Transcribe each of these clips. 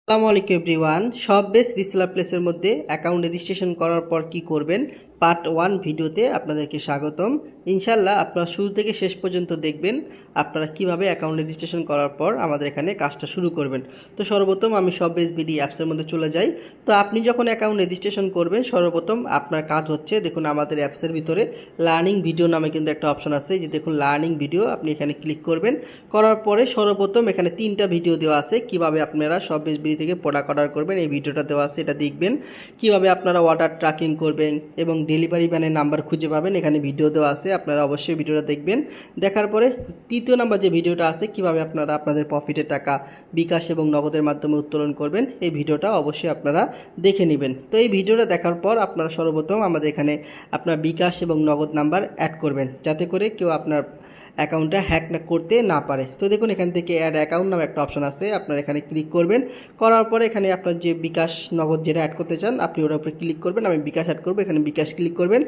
আসসালামু আলাইকুম এভরিওয়ান। সব বেস রিসেলার প্লেসের মধ্যে অ্যাকাউন্ট রেজিস্ট্রেশন করার পর কি করবেন পার্ট 1 ভিডিওতে আপনাদেরকে স্বাগতম। ইনশাআল্লাহ আপনারা শুরু থেকে শেষ পর্যন্ত দেখবেন আপনারা কিভাবে অ্যাকাউন্ট রেজিস্ট্রেশন করার পর আমাদের এখানে কাজটা শুরু করবেন। তো সর্বপ্রথম আমি সব বেস বিডি অ্যাপসের মধ্যে চলে যাই। তো আপনি যখন অ্যাকাউন্ট রেজিস্ট্রেশন করবেন সর্বপ্রথম আপনার কাজ হচ্ছে, দেখুন আমাদের অ্যাপসের ভিতরে লার্নিং ভিডিও নামে কিন্তু একটা অপশন আছে, যে দেখুন লার্নিং ভিডিও, আপনি এখানে ক্লিক করবেন। করার পরে সর্বপ্রথম এখানে 3টা ভিডিও দেওয়া আছে কিভাবে আপনারা সব বেস বিডি থেকে প্রোডাক্ট অর্ডার করবেন। এই ভিডিওটা দেওয়া আছে, এটা দেখবেন। কিভাবে আপনারা অর্ডার ট্র্যাকিং করবেন এবং ডেলিভারি ম্যানের নাম্বার খুঁজে পাবেন, এখানে ভিডিও দেওয়া আছে, আপনারা অবশ্যই ভিডিওটা দেখবেন। দেখার পরে তৃতীয় নাম্বার যে ভিডিওটা আছে কিভাবে আপনারা আপনাদের প্রফিটের টাকা বিকাশ এবং নগদের মাধ্যমে উত্তোলন করবেন, এই ভিডিওটা অবশ্যই আপনারা দেখে নেবেন। তো এই ভিডিওটা দেখার পর আপনারা সর্বপ্রথম আমাদের এখানে আপনার বিকাশ এবং নগদ নাম্বার অ্যাড করবেন, যাতে করে কেউ আপনার অ্যাকাউন্টটা হ্যাক না করতে না পারে। তো দেখুন এখান থেকে অ্যাড অ্যাকাউন্ট নামে একটা অপশন আছে, আপনারা এখানে ক্লিক করবেন। করার পরে এখানে আপনার যে বিকাশ নগদ যেটা অ্যাড করতে চান আপনি ওটার উপরে ক্লিক করবেন। আমি বিকাশ অ্যাড করবো, এখানে বিকাশ ক্লিক করবেন।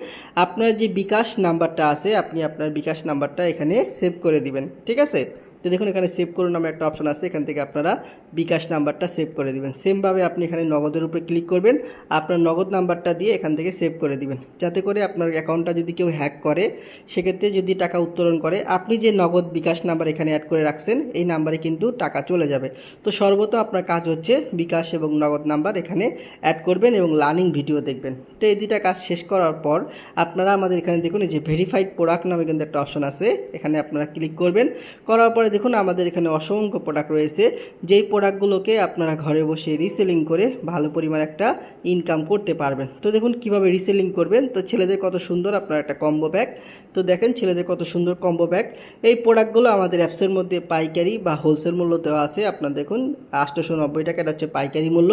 আপনার যে বিকাশ নাম্বারটা আছে আপনি আপনার বিকাশ নাম্বারটা এখানে সেভ করে দিবেন, ঠিক আছে। তো দেখুন এখানে সেভ করুন নামে একটা অপশন আছে, এখান থেকে আপনারা বিকাশ নাম্বারটা সেভ করে দিবেন। সেমভাবে আপনি এখানে নগদের উপরে ক্লিক করবেন, আপনার নগদ নাম্বারটা দিয়ে এখান থেকে সেভ করে দিবেন, যাতে করে আপনার অ্যাকাউন্টটা যদি কেউ হ্যাক করে সেক্ষেত্রে যদি টাকা উত্তোলন করে আপনি যে নগদ বিকাশ নাম্বার এখানে অ্যাড করে রাখছেন এই নাম্বারে কিন্তু টাকা চলে যাবে। তো সর্বপ্রথম আপনার কাজ হচ্ছে বিকাশ এবং নগদ নাম্বার এখানে অ্যাড করবেন এবং লার্নিং ভিডিও দেখবেন। তো এই দুইটা কাজ শেষ করার পর আপনারা আমাদের এখানে দেখুন এই যে ভেরিফাইড প্রোডাক্ট নামে কিন্তু একটা অপশন আছে, এখানে আপনারা ক্লিক করবেন। করার পরে দেখুন আমাদের এখানে অসংখ্য প্রোডাক্ট রয়েছে, যেই প্রোডাক্টগুলোকে আপনারা ঘরে বসে রিসেলিং করে ভালো পরিমাণ একটা ইনকাম করতে পারবেন। তো দেখুন কিভাবে রিসেলিং করবেন। তো ছেলেদের কত সুন্দর আপনার একটা কম্বো ব্যাগ, তো দেখেন ছেলেদের কত সুন্দর কম্বো ব্যাগ। এই প্রোডাক্টগুলো আমাদের অ্যাপসের মধ্যে পাইকারি বা হোলসেল মূল্য দেওয়া আছে, আপনার দেখুন 890 টাকা, এটা হচ্ছে পাইকারি মূল্য।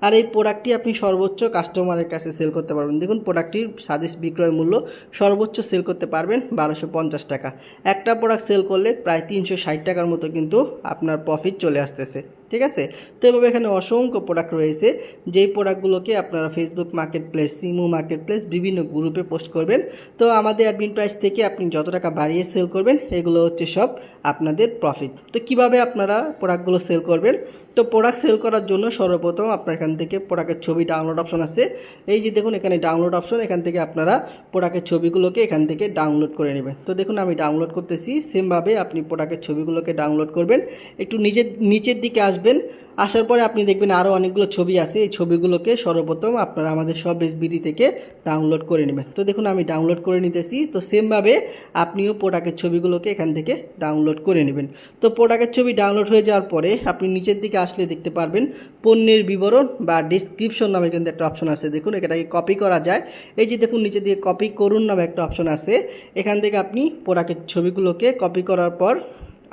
আর এই প্রোডাক্টটি আপনি সর্বোচ্চ কাস্টমারের কাছে সেল করতে পারবেন। দেখুন প্রোডাক্টটির সাজেস্ট বিক্রয় মূল্য সর্বোচ্চ সেল করতে পারবেন 1250 টাকা। একটা প্রোডাক্ট সেল করলে প্রায় 360 টাকার মতো কিন্তু আপনার প্রফিট চলে আসতেছে, ঠিক আছে। তো এভাবে এখানে অসংখ্য প্রোডাক্ট রয়েছে, যেই প্রোডাক্টগুলোকে আপনারা ফেসবুক মার্কেট প্লেস, সিমো মার্কেট প্লেস বিভিন্ন গ্রুপে পোস্ট করবেন। তো আমাদের অ্যাডমিন প্রাইস থেকে আপনি যত টাকা বাড়িয়ে সেল করবেন এগুলো হচ্ছে সব আপনাদের প্রফিট। তো কিভাবে আপনারা প্রোডাক্টগুলো সেল করবেন, তো প্রোডাক্ট সেল করার জন্য সর্বপ্রথম আপনার এখান থেকে প্রোডাক্টের ছবি ডাউনলোড অপশন আছে, এই যে দেখুন এখানে ডাউনলোড অপশন, এখান থেকে আপনারা প্রোডাক্টের ছবিগুলোকে এখান থেকে ডাউনলোড করে নেবেন। তো দেখুন আমি ডাউনলোড করতেছি, সেমভাবে আপনি প্রোডাক্টের ছবিগুলোকে ডাউনলোড করবেন। একটু নিচের দিকে আসবেন, আসার পরে আপনি দেখবেন আরও অনেকগুলো ছবি আছে, এই ছবিগুলোকে সর্বপ্রথম আপনারা আমাদের সব এসবিডি থেকে ডাউনলোড করে নেবেন। তো দেখুন আমি ডাউনলোড করে নিতেছি। তো সেমভাবে আপনিও প্রোডাক্টের ছবিগুলোকে এখান থেকে ডাউনলোড করে নেবেন। তো প্রোডাক্টের ছবি ডাউনলোড হয়ে যাওয়ার পরে আপনি নিচের দিকে আসলে দেখতে পারবেন পণ্যের বিবরণ বা ডিসক্রিপশন নামে কিন্তু একটা অপশন আছে, দেখুন এটাকে কপি করা যায়। এই যে দেখুন নিচের দিকে কপি করুন নামে একটা অপশন আছে, এখান থেকে আপনি প্রোডাক্টের ছবিগুলোকে কপি করার পর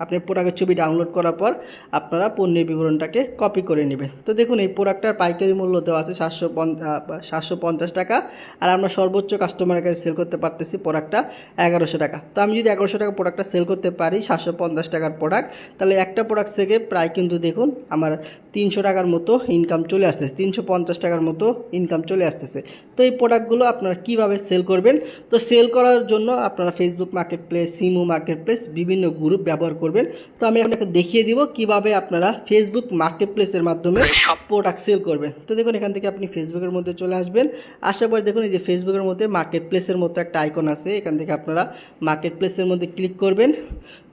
আপনি প্রোডাক্টের ছবি ডাউনলোড করার পর আপনারা পণ্যের বিবরণটাকে কপি করে নেবেন। তো দেখুন এই প্রোডাক্টটার পাইকারি মূল্য দেওয়া আছে 750 টাকা, আর আমরা সর্বোচ্চ কাস্টমারের কাছে সেল করতে পারতেছি প্রোডাক্টটা 1100 টাকা। তো আমি যদি 1100 টাকা প্রোডাক্টটা সেল করতে পারি 750 টাকার প্রোডাক্ট, তাহলে একটা প্রোডাক্ট থেকে প্রায় কিন্তু দেখুন আমার 300 টাকার মতো ইনকাম চলে আসতেছে, 350 টাকার মতো ইনকাম চলে আসতেছে। তো এই প্রোডাক্টগুলো আপনারা কীভাবে সেল করবেন, তো সেল করার জন্য আপনারা ফেসবুক মার্কেট প্লেস, সিমো মার্কেট প্লেস বিভিন্ন গ্রুপ ব্যবহার করবেন। তো আমি আপনাকে দেখিয়ে দিব কিভাবে আপনারা ফেসবুক মার্কেট প্লেসের মাধ্যমে সব প্রোডাক্ট সেল করবেন। তো দেখুন এখান থেকে আপনি ফেসবুকের মধ্যে চলে আসবেন, আসার পরে দেখুন এই যে ফেসবুকের মধ্যে মার্কেট প্লেসের মতো একটা আইকন আছে, এখান থেকে আপনারা মার্কেট প্লেসের মধ্যে ক্লিক করবেন।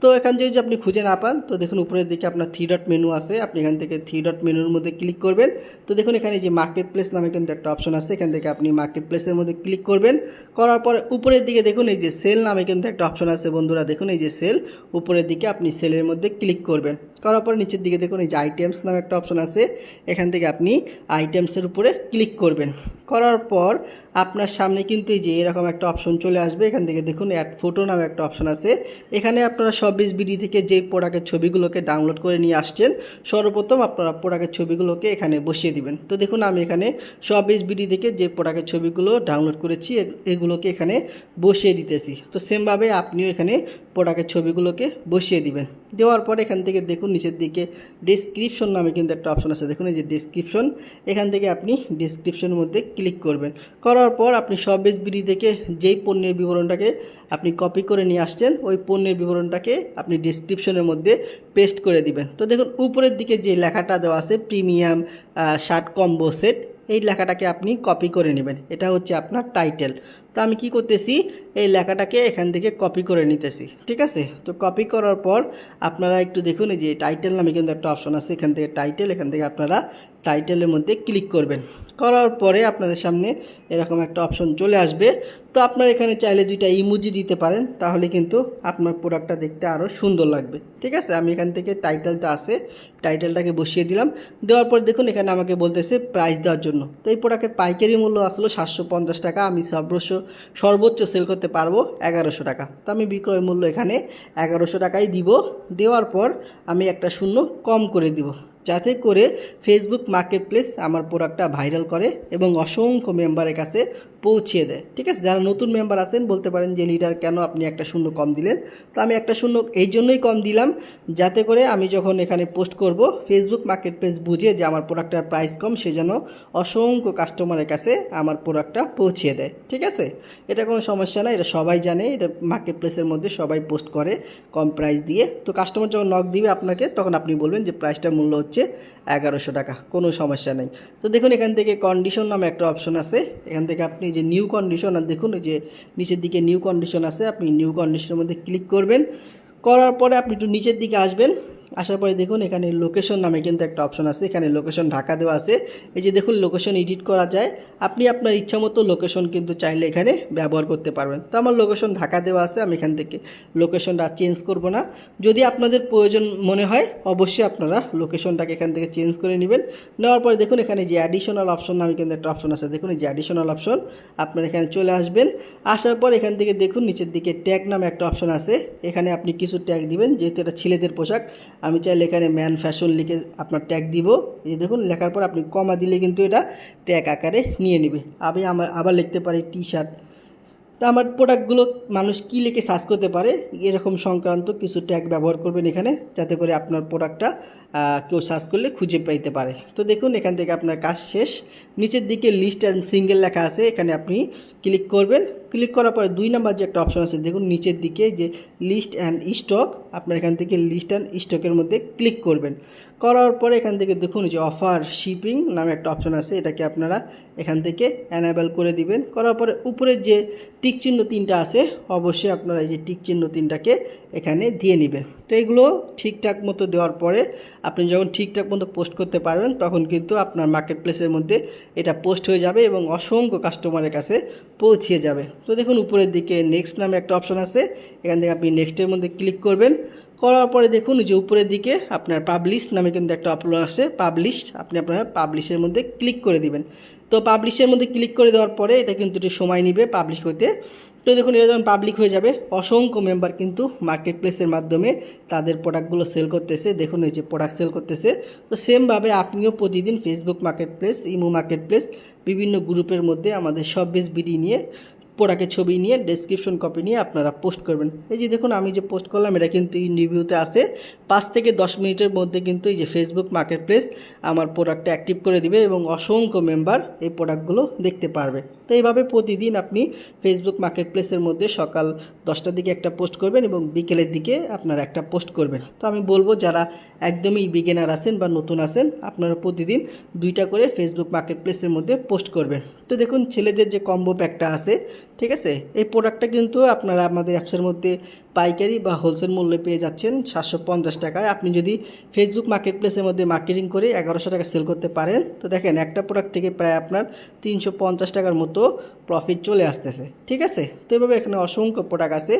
তো এখান যদি আপনি খুঁজে না পান তো দেখুন উপরের দিকে আপনার 3 ডট মেনু আছে, আপনি এখান থেকে 3 ডট মেনুর মধ্যে ক্লিক করবেন। তো দেখুন এখানে যে মার্কেট প্লেস নামে কিন্তু একটা অপশন আছে, এখান থেকে আপনি মার্কেট প্লেসের মধ্যে ক্লিক করবেন। করার পরে উপরের দিকে দেখুন এই যে সেল নামে কিন্তু একটা অপশন আছে বন্ধুরা, দেখুন এই যে সেল, উপরের দিকে আপনি সেলের মধ্যে ক্লিক করবেন। করার পরে নিচের দিকে দেখুন এই যে আইটেমস নামে একটা অপশন আছে, এখান থেকে আপনি আইটেমসের উপরে ক্লিক করবেন। করার পর আপনার সামনে কিন্তু এই যে এরকম একটা অপশন চলে আসবে, এখান থেকে দেখুন অ্যাড ফটো নামে একটা অপশন আছে, এখানে আপনারা শপবিজ বিডি থেকে যে প্রোডাক্টের ছবিগুলোকে ডাউনলোড করে নিয়ে আসছেন সর্বপ্রথম আপনারা প্রোডাক্টের ছবিগুলোকে এখানে বসিয়ে দিবেন। তো দেখুন আমি এখানে শপবিজ বিডি থেকে যে প্রোডাক্টের ছবিগুলো ডাউনলোড করেছি এগুলোকে এখানে বসিয়ে দিতেছি। তো সেমভাবে আপনিও এখানে প্রোডাক্টের ছবিগুলোকে বসিয়ে দিবেন। দেওয়ার পর এখান থেকে দেখুন নিচের দিকে ডেসক্রিপশন নামে কিন্তু একটা অপশন আছে, দেখুন এই যে ডেসক্রিপশন, এখান থেকে আপনি ডেসক্রিপশনের মধ্যে ক্লিক করবেন। করার পর আপনি শপবেস বিডি থেকে যেই পণ্যের বিবরণটাকে আপনি কপি করে নিয়ে আসছেন ওই পণ্যের বিবরণটাকে আপনি ডেসক্রিপশনের মধ্যে পেস্ট করে দিবেন। তো দেখুন উপরের দিকে যে লেখাটা দেওয়া আছে প্রিমিয়াম শার্ট কম্বো সেট, এই লেখাটাকে আপনি কপি করে নেবেন, এটা হচ্ছে আপনার টাইটেল। তো আমি কি করতেছি, এই লেখাটাকে এখান থেকে কপি করে নিতেছি, ঠিক আছে। তো কপি করার পর আপনারা একটু দেখুন এই যে টাইটেল নামে কিন্তু একটা অপশন আছে, এখান থেকে টাইটেল, এখান থেকে আপনারা টাইটেলের মধ্যে ক্লিক করবেন। করার পরে আপনাদের সামনে এরকম একটা অপশন চলে আসবে। তো আপনারা এখানে চাইলে দুইটা ইমোজি দিতে পারেন, তাহলে কিন্তু আপনার প্রোডাক্টটা দেখতে আরও সুন্দর লাগবে, ঠিক আছে। আমি এখান থেকে টাইটেলটা আছে, টাইটেলটাকে বসিয়ে দিলাম। দেওয়ার পর দেখুন এখানে আমাকে বলতেছে প্রাইস দেওয়ার জন্য। তো এই প্রোডাক্টের পাইকারি মূল্য আসলো 750 টাকা, আমি সর্বোচ্চ সেল করতে পারবো 1100 টাকা। তো আমি বিক্রয় মূল্য এখানে 1100 টাকাই দিব। দেওয়ার পর আমি একটা শূন্য কম করে দিব, যাতে করে ফেসবুক মার্কেটপ্লেস আমার প্রোডাক্টটা ভাইরাল করে এবং অসংখ্য মেম্বারের কাছে পৌঁছিয়ে দেয়, ঠিক আছে। যারা নতুন মেম্বার আছেন বলতে পারেন যে লিডার কেন আপনি একটা শূন্য কম দিলেন। তো আমি একটা শূন্য এই জন্যই কম দিলাম, যাতে করে আমি যখন এখানে পোস্ট করব ফেসবুক মার্কেটপ্লেস বুঝে যে আমার প্রোডাক্টের প্রাইস কম, সেজন্য অসংখ্য কাস্টমারের কাছে আমার প্রোডাক্টটা পৌঁছিয়ে দেয়, ঠিক আছে। এটা কোনো সমস্যা না, এটা সবাই জানে, এটা মার্কেটপ্লেসের মধ্যে সবাই পোস্ট করে কম প্রাইস দিয়ে। তো কাস্টমার যখন নক দিবে আপনাকে, তখন আপনি বলবেন যে প্রাইসটার মূল্য হচ্ছে 1100 টাকা, কোনো সমস্যা নেই। তো দেখুন এখান থেকে কন্ডিশন নামে একটা অপশন আছে, এখান থেকে আপনি যে নিউ কন্ডিশন, আর দেখুন এই যে নিচের দিকে নিউ কন্ডিশন আছে, আপনি নিউ কন্ডিশনের মধ্যে ক্লিক করবেন। করার পরে আপনি একটু নিচের দিকে আসবেন, আসার পরে দেখুন এখানে লোকেশন নামে কিন্তু একটা অপশন আছে, এখানে লোকেশন ঢাকা দেওয়া আছে। এই যে দেখুন লোকেশন এডিট করা যায়, আপনি আপনার ইচ্ছা মতো লোকেশন কিন্তু চাইলে এখানে ব্যবহার করতে পারবেন। তো আমার লোকেশন ঢাকা দেওয়া আছে, আমি এখান থেকে লোকেশনটা চেঞ্জ করব না। যদি আপনাদের প্রয়োজন মনে হয় অবশ্যই আপনারা লোকেশনটাকে এখান থেকে চেঞ্জ করে নেবেন। নেওয়ার পরে দেখুন এখানে যে অ্যাডিশনাল অপশন নামে কিন্তু একটা অপশন আছে, দেখুন এই যে অ্যাডিশনাল অপশন, আপনারা এখানে চলে আসবেন। আসার পর এখান থেকে দেখুন নিচের দিকে ট্যাগ নামে একটা অপশন আছে, এখানে আপনি কিছু ট্যাগ দিবেন। যেহেতু এটা ছেলেদের পোশাক, আমি চাইলে এখানে ম্যান ফ্যাশন লিখে আপনার ট্যাগ দিব। এই দেখুন লেখার পর আপনি কমা দিলে কিন্তু এটা ট্যাগ আকারে নিয়ে নেবে। আমি আবার লিখতে পারি টি শার্ট। তা আমার প্রোডাক্টগুলো মানুষ কী লিখে সার্চ করতে পারে এরকম সংক্রান্ত কিছু ট্যাগ ব্যবহার করবেন এখানে, যাতে করে আপনার প্রোডাক্টটা কেউ সার্চ করলে খুঁজে পাইতে পারে। তো দেখুন এখান থেকে আপনার কাজ শেষ। নিচের দিকে লিস্ট অ্যান্ড সিঙ্গেল লেখা আছে, এখানে আপনি ক্লিক করবেন। ক্লিক করার পরে 2 নাম্বার যে একটা অপশন আছে, দেখুন নিচের দিকে যে লিস্ট অ্যান্ড স্টক, আপনার এখান থেকে লিস্ট অ্যান্ড স্টকের মধ্যে ক্লিক করবেন। করার পরে এখান থেকে দেখুন যে অফার শিপিং নামে একটা অপশন আছে, এটাকে আপনারা এখান থেকে অ্যানাবেল করে দিবেন। করার পরে উপরে যে টিক চিহ্ন 3টা আছে, অবশ্যই আপনারা এই যে টিক চিহ্ন 3টাকে এখানে দিয়ে নেবেন। তো এগুলো ঠিকঠাক মতো দেওয়ার পরে আপনি যখন ঠিকঠাক মতো পোস্ট করতে পারবেন, তখন কিন্তু আপনার মার্কেটপ্লেসের মধ্যে এটা পোস্ট হয়ে যাবে এবং অসংখ্য কাস্টমারের কাছে পৌঁছিয়ে যাবে। তো দেখুন উপরের দিকে নেক্সট নামে একটা অপশন আছে, এখান থেকে আপনি নেক্সটের মধ্যে ক্লিক করবেন। করার পরে দেখুন যে উপরের দিকে আপনার পাবলিশ নামে কিন্তু একটা অপশন আছে, পাবলিশ, আপনি আপনার পাবলিশের মধ্যে ক্লিক করে দিবেন। তো পাবলিশের মধ্যে ক্লিক করে দেওয়ার পরে এটা কিন্তু একটু সময় নেবে পাবলিশ হতে। তো দেখুন এটা যখন পাবলিক হয়ে যাবে, অসংখ্য মেম্বার কিন্তু মার্কেটপ্লেসের মাধ্যমে তাদের প্রোডাক্টগুলো সেল করতেছে। দেখুন এই যে প্রোডাক্ট সেল করতেছে। তো সেমভাবে আপনিও প্রতিদিন ফেসবুক মার্কেটপ্লেস, ইমো মার্কেটপ্লেস, বিভিন্ন গ্রুপের মধ্যে আমাদের শপবেস বিডি নিয়ে প্রোডাক্টের ছবি নিয়ে ডেসক্রিপশন কপি নিয়ে আপনারা পোস্ট করবেন। এই যে দেখুন আমি যে পোস্ট করলাম এটা কিন্তু রিভিউতে আছে, 5 থেকে 10 মিনিটের মধ্যে কিন্তু এই যে ফেসবুক মার্কেটপ্লেস আমার প্রোডাক্টটা অ্যাক্টিভ করে দিবে এবং অসংখ্য মেম্বার এই প্রোডাক্টগুলো দেখতে পারবে। তো এইভাবে প্রতিদিন আপনি ফেসবুক মার্কেটপ্লেসের মধ্যে সকাল 10টার দিকে একটা পোস্ট করবেন এবং বিকেলের দিকে আপনারা একটা পোস্ট করবেন। তো আমি বলবো যারা একদমই বিগিনার আছেন বা নতুন আছেন, আপনারা প্রতিদিন 2টা করে ফেসবুক মার্কেটপ্লেসের মধ্যে পোস্ট করবেন। তো দেখুন ছেলেদের যে কম্বো প্যাকটা আছে, ঠিক আছে, এই প্রোডাক্টটা কিন্তু আপনারা আমাদের অ্যাপসের মধ্যে পাইকারি বা হোলসেল মূল্যে পেয়ে যাচ্ছেন 750 টাকায়। আপনি যদি ফেসবুক মার্কেটপ্লেসের মধ্যে মার্কেটিং করে 1100 টাকা সেল করতে পারেন, তো দেখেন একটা প্রোডাক্ট থেকে প্রায় আপনার 350 টাকার মতো প্রফিট চলে আসতেছে, ঠিক আছে। তো এভাবে এখানে অসংখ্য প্রোডাক্ট আছে,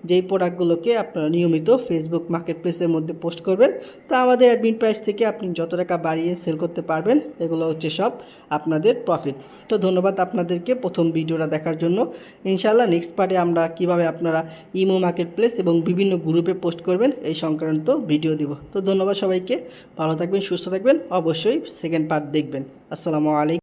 যেই প্রোডাক্টগুলোকে আপনারা নিয়মিত ফেসবুক মার্কেটপ্লেসের মধ্যে পোস্ট করবেন। তো আমাদের অ্যাডমিন প্রাইস থেকে আপনি যত টাকা বাড়িয়ে সেল করতে পারবেন, এগুলো হচ্ছে সব আপনাদের প্রফিট। তো ধন্যবাদ আপনাদেরকে প্রথম ভিডিওটা দেখার জন্য। ইনশাআল্লাহ নেক্সট পার্টে আমরা কিভাবে আপনারা ইমো মার্কেটপ্লেস এবং বিভিন্ন গ্রুপে পোস্ট করবেন এই সংক্রান্ত ভিডিও দিব। তো ধন্যবাদ সবাইকে, ভালো থাকবেন, সুস্থ থাকবেন, অবশ্যই সেকেন্ড পার্ট দেখবেন। আসসালামু আলাইকুম।